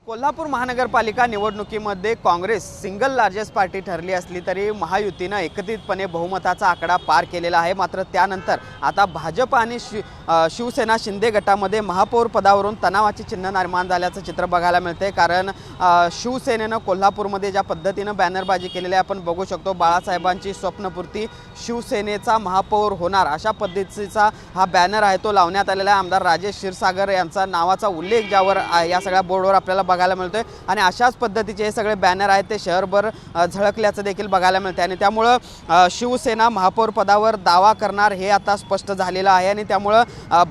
कोल्हापूर महानगरपालिका निवडणुकीमध्ये Congress single largest party ठरली असली तरी महायुतीनं एकत्रितपणे बहुमताचा आकडा पार केलेला आहे। मात्र त्यानंतर आता भाजप आणि शिवसेना शिंदे गटामध्ये महापौर पदावरून तणावाची चिन्ह निर्माण झाल्याचं चित्र बघायला मिळते। कारण शिवसेनेनं कोल्हापूरमध्ये ज्या पद्धतीनं बॅनरबाजी केलेली आहे आपण बघू शकतो। बाळासाहेबांची स्वप्नपूर्ती शिवसेनेचा महापौर होणार अशा पद्धतीचा हा बॅनर आहे तो लावण्यात आलेला आहे। आमदार राजेश क्षीरसागर यांचा नावाचा उल्लेख ज्यावर या सगळ्या बोर्डवर आपल्याला बघायला मिळतोय आणि अशाच पद्धतीचे हे सगळे बॅनर आहेत ते शहरभर झळकल्याचं देखील बघायला मिळते आणि त्यामुळे शिवसेना महापौर पदावर दावा करणार हे आता स्पष्ट झालेलं आहे आणि त्यामुळे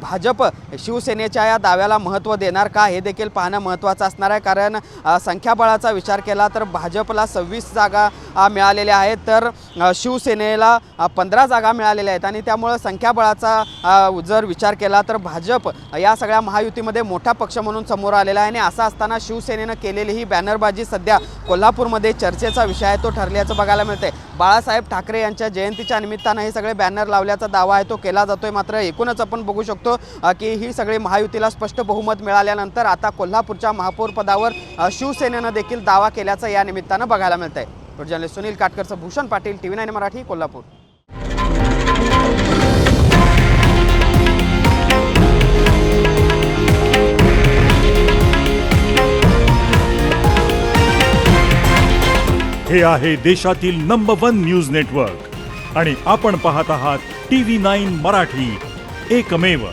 भाजप शिवसेनेच्या या दाव्याला महत्त्व देणार का हे देखील पाहणं महत्त्वाचं असणार आहे। कारण संख्याबळाचा विचार केला तर भाजपला 26 जागा मिळालेल्या आहेत तर शिवसेनेला 15 जागा मिळालेल्या आहेत आणि त्यामुळे संख्याबळाचा जर विचार केला तर भाजप या सगळ्या महायुतीमध्ये मोठा पक्ष म्हणून समोर आलेला आहे आणि असं असताना शिवसेनेनं केलेली ही बॅनरबाजी सध्या कोल्हापूरमध्ये चर्चेचा विषय आहे तो ठरल्याचं बघायला मिळते। बाळासाहेब ठाकरे यांच्या जयंतीच्या निमित्तानं हे सगळे बॅनर लावल्याचा दावा आहे तो केला जातोय। मात्र एकूणच आपण बघू शकतो की ही सगळी महायुतीला स्पष्ट बहुमत मिळाल्यानंतर आता कोल्हापूरच्या महापौर पदावर शिवसेनेनं देखील दावा केल्याचं या निमित्तानं बघायला मिळतंय। जर्नलिस्ट सुनील काटकरचं भूषण पाटील TV9 मराठी कोल्हापूर। हे आहे देशातील नंबर 1 न्यूज नेटवर्क आणि आपण पाहत आहात TV9 मराठी, एकमेव।